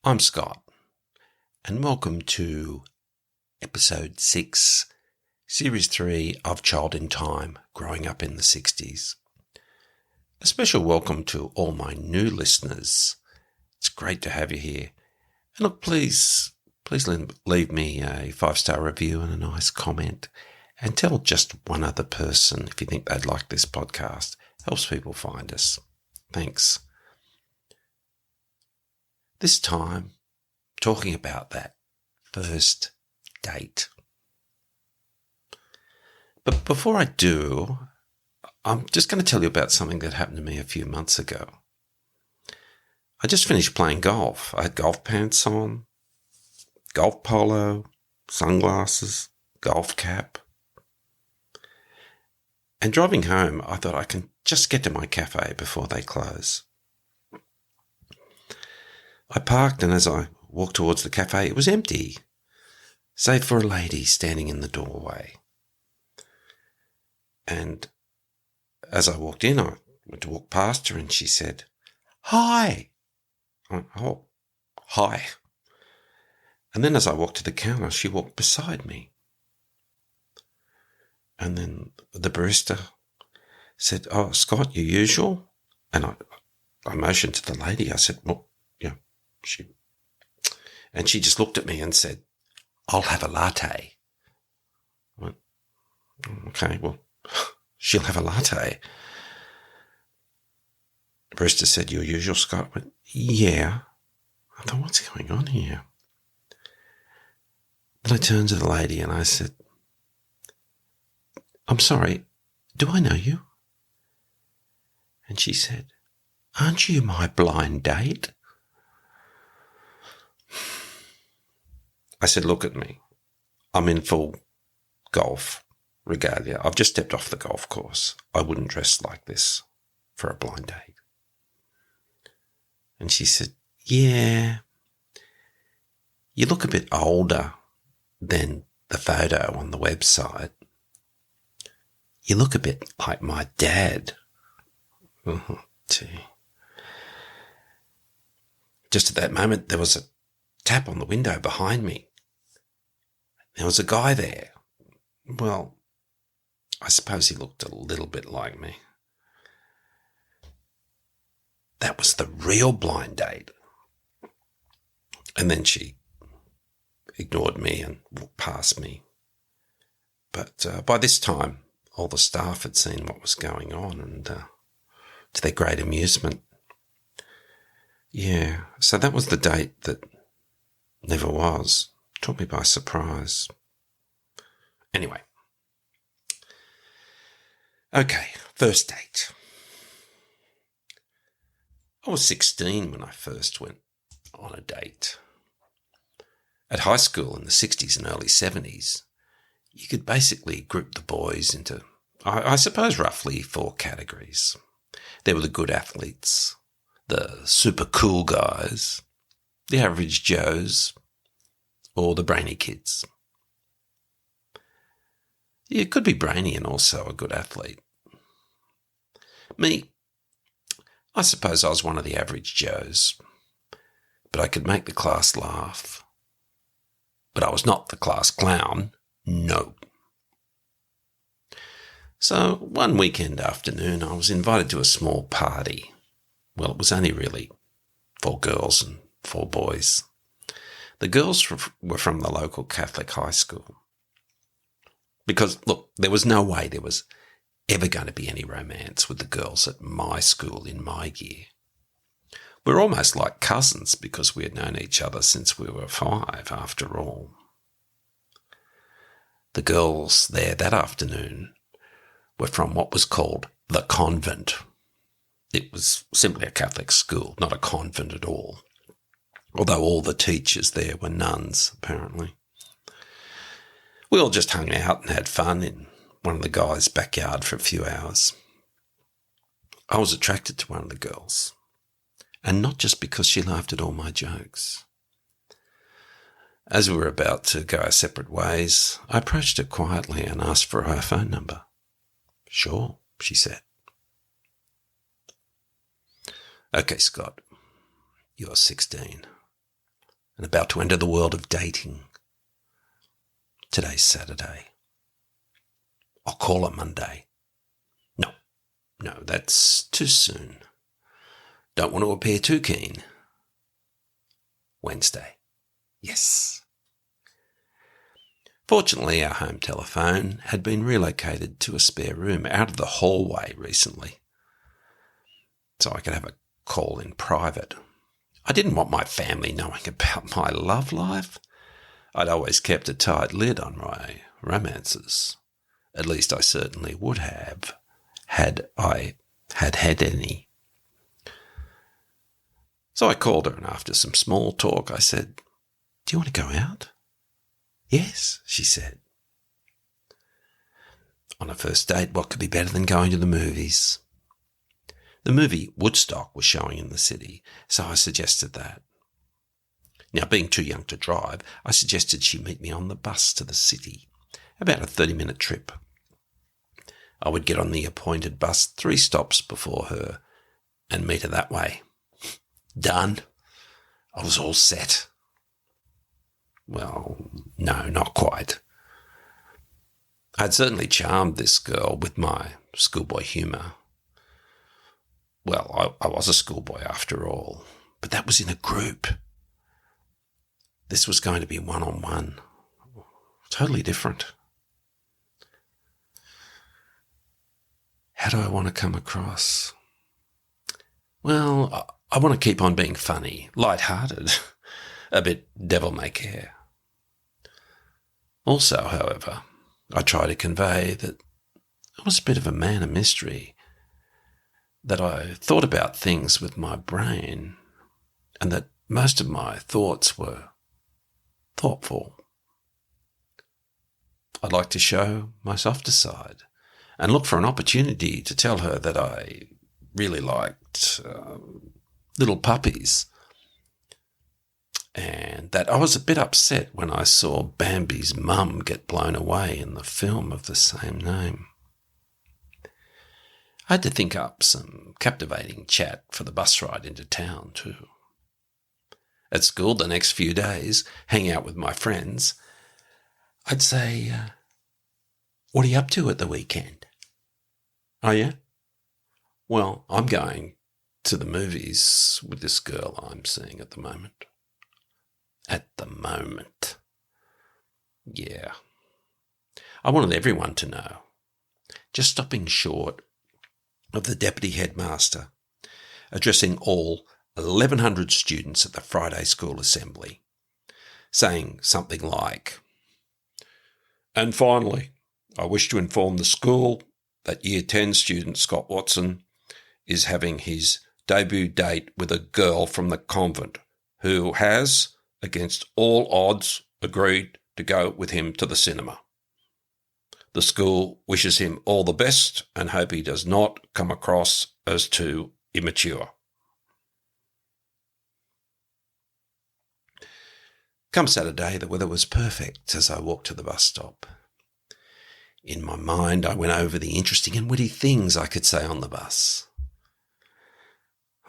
I'm Scott, and welcome to Episode 6, Series 3 of Child in Time, Growing Up in the 60s. A special welcome to all my new listeners. It's great to have you here. And look, please leave me a 5-star review and a nice comment. And tell just one other person if you think they'd like this podcast. Helps people find us. Thanks. This time, talking about that first date. But before I do, I'm just going to tell you about something that happened to me a few months ago. I just finished playing golf. I had golf pants on, golf polo, sunglasses, golf cap. And driving home, I thought I can just get to my cafe before they close. I parked, and as I walked towards the cafe, it was empty, save for a lady standing in the doorway. And as I walked in, I went to walk past her, and she said, "Hi." I went, "Oh, hi." And then as I walked to the counter, she walked beside me. And then the barista said, "Oh, Scott, your usual?" And I motioned to the lady. I said, "Well, yeah." And she just looked at me and said, "I'll have a latte." I went, "Okay, well, she'll have a latte." The barista said, "Your usual, Scott?" I went, "Yeah." I thought, what's going on here? Then I turned to the lady and I said, "I'm sorry, do I know you?" And she said, "Aren't you my blind date?" I said, "Look at me. I'm in full golf regalia. I've just stepped off the golf course. I wouldn't dress like this for a blind date." And she said, "Yeah, you look a bit older than the photo on the website. You look a bit like my dad." Gee. Just at that moment, there was a tap on the window behind me. There was a guy there. Well, I suppose he looked a little bit like me. That was the real blind date. And then she ignored me and walked past me. But by this time, all the staff had seen what was going on, and to their great amusement. Yeah, so that was the date that never was. Took me by surprise. Anyway. Okay, first date. I was 16 when I first went on a date. At high school in the 60s and early 70s, you could basically group the boys into, I suppose, roughly 4 categories. There were the good athletes, the super cool guys, the average Joes, or the brainy kids. You could be brainy and also a good athlete. Me, I suppose I was one of the average Joes, but I could make the class laugh. But I was not the class clown, no. So one weekend afternoon, I was invited to a small party. Well, it was only really 4 girls and 4 boys. The girls were from the local Catholic high school. Because, look, there was no way there was ever going to be any romance with the girls at my school in my year. We're almost like cousins because we had known each other since we were 5, after all. The girls there that afternoon were from what was called the convent. It was simply a Catholic school, not a convent at all, although all the teachers there were nuns, apparently. We all just hung out and had fun in one of the guys' backyard for a few hours. I was attracted to one of the girls, and not just because she laughed at all my jokes. As we were about to go our separate ways, I approached her quietly and asked for her phone number. "Sure," she said. "Okay, Scott, you're 16. and about to enter the world of dating. Today's Saturday. I'll call it Monday. No, that's too soon. Don't want to appear too keen. Wednesday. Yes. Fortunately, our home telephone had been relocated to a spare room out of the hallway recently, so I could have a call in private. I didn't want my family knowing about my love life. I'd always kept a tight lid on my romances. At least I certainly would have, had I had any. So I called her, and after some small talk, I said, "Do you want to go out?" "Yes," she said. On a first date, what could be better than going to the movies? The movie Woodstock was showing in the city, so I suggested that. Now, being too young to drive, I suggested she meet me on the bus to the city, about a 30-minute trip. I would get on the appointed bus 3 stops before her and meet her that way. Done. I was all set. Well, no, not quite. I'd certainly charmed this girl with my schoolboy humour. Well, I was a schoolboy after all, but that was in a group. This was going to be one-on-one. Totally different. How do I want to come across? Well, I want to keep on being funny, light-hearted, a bit devil-may-care. Also, however, I try to convey that I was a bit of a man of mystery, that I thought about things with my brain, and that most of my thoughts were thoughtful. I'd like to show my softer side and look for an opportunity to tell her that I really liked little puppies, and that I was a bit upset when I saw Bambi's mum get blown away in the film of the same name. I had to think up some captivating chat for the bus ride into town too. At school the next few days, hang out with my friends, I'd say, "What are you up to at the weekend?" "Oh, yeah? Well, I'm going to the movies with this girl I'm seeing at the moment." At the moment. Yeah. I wanted everyone to know. Just stopping short of the deputy headmaster addressing all 1,100 students at the Friday school assembly, saying something like, "And finally, I wish to inform the school that Year 10 student Scott Watson is having his debut date with a girl from the convent who has, against all odds, agreed to go with him to the cinema. The school wishes him all the best and hope he does not come across as too immature." Come Saturday, the weather was perfect as I walked to the bus stop. In my mind, I went over the interesting and witty things I could say on the bus.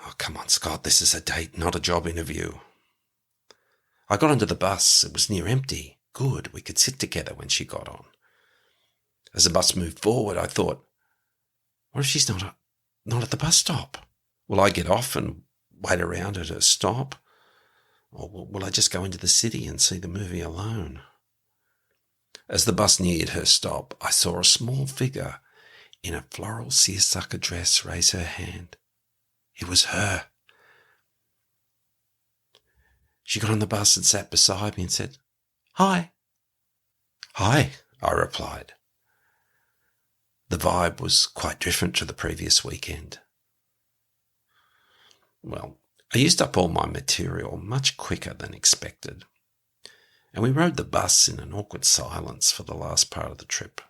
"Oh, come on, Scott, this is a date, not a job interview." I got onto the bus. It was near empty. Good, we could sit together when she got on. As the bus moved forward, I thought, what if she's not at the bus stop? Will I get off and wait around at her stop? Or will I just go into the city and see the movie alone? As the bus neared her stop, I saw a small figure in a floral seersucker dress raise her hand. It was her. She got on the bus and sat beside me and said, "Hi." "Hi," I replied. The vibe was quite different to the previous weekend. Well, I used up all my material much quicker than expected, and we rode the bus in an awkward silence for the last part of the trip.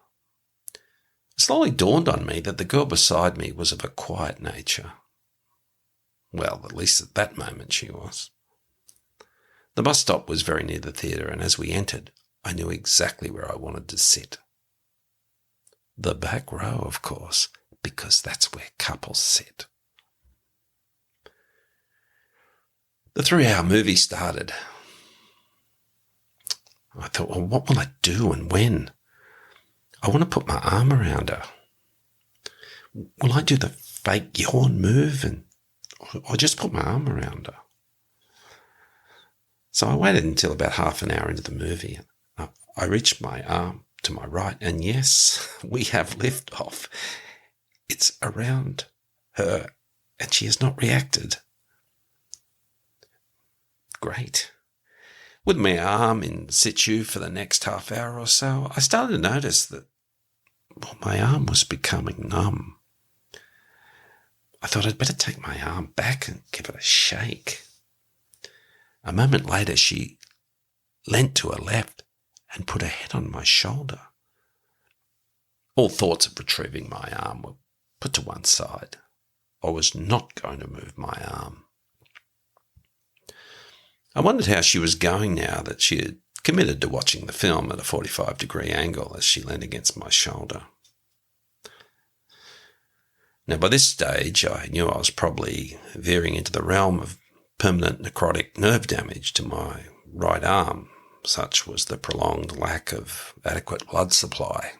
It slowly dawned on me that the girl beside me was of a quiet nature. Well, at least at that moment she was. The bus stop was very near the theatre, and as we entered, I knew exactly where I wanted to sit. The back row, of course, because that's where couples sit. The 3-hour movie started. I thought, well, what will I do and when? I want to put my arm around her. Will I do the fake yawn move or just put my arm around her? So I waited until about half an hour into the movie. I reached my arm to my right, and yes, we have liftoff. It's around her, and she has not reacted. Great. With my arm in situ for the next half hour or so, I started to notice that my arm was becoming numb. I thought I'd better take my arm back and give it a shake. A moment later, she leant to her left and put her head on my shoulder. All thoughts of retrieving my arm were put to one side. I was not going to move my arm. I wondered how she was going now that she had committed to watching the film at a 45-degree angle as she leaned against my shoulder. Now, by this stage, I knew I was probably veering into the realm of permanent necrotic nerve damage to my right arm. Such was the prolonged lack of adequate blood supply.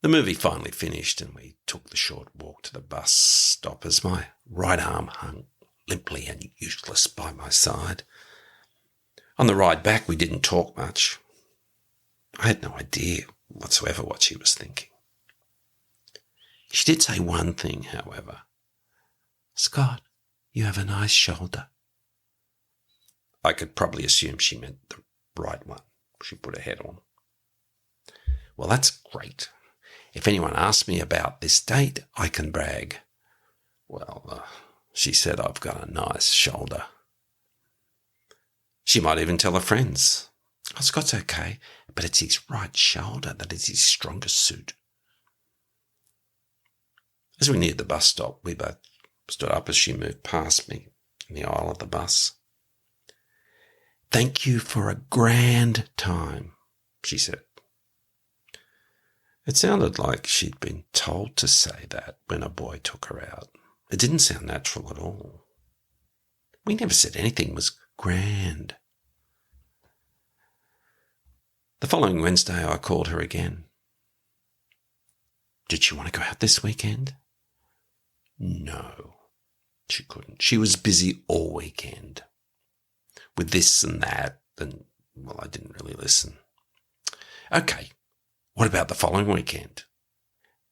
The movie finally finished and we took the short walk to the bus stop as my right arm hung limply and useless by my side. On the ride back, we didn't talk much. I had no idea whatsoever what she was thinking. She did say one thing, however. "Scott, you have a nice shoulder." I could probably assume she meant the right one. She put her head on. Well, that's great. If anyone asks me about this date, I can brag. Well, she said I've got a nice shoulder. She might even tell her friends. "Oh, Scott's okay, but it's his right shoulder that is his strongest suit." As we neared the bus stop, we both stood up as she moved past me in the aisle of the bus. "Thank you for a grand time," she said. It sounded like she'd been told to say that when a boy took her out. It didn't sound natural at all. We never said anything was grand. The following Wednesday, I called her again. Did she want to go out this weekend? No, she couldn't. She was busy all weekend with this and that, and, well, I didn't really listen. Okay, what about the following weekend?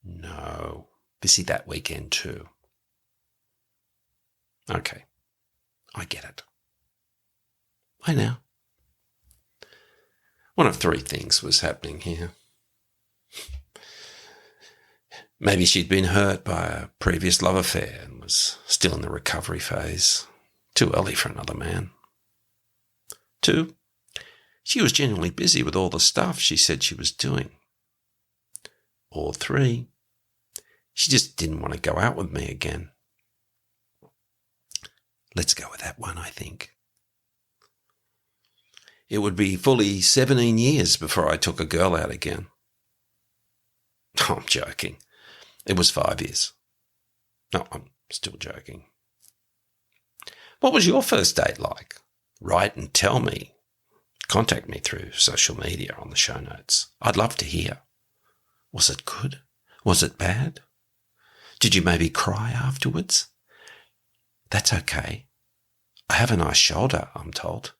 No, busy that weekend too. Okay, I get it. I know. One of three things was happening here. Maybe she'd been hurt by a previous love affair and was still in the recovery phase. Too early for another man. 2, she was genuinely busy with all the stuff she said she was doing. Or 3, she just didn't want to go out with me again. Let's go with that one, I think. It would be fully 17 years before I took a girl out again. Oh, I'm joking. It was 5 years. No, I'm still joking. What was your first date like? Write and tell me. Contact me through social media on the show notes. I'd love to hear. Was it good? Was it bad? Did you maybe cry afterwards? That's okay. I have a nice shoulder, I'm told.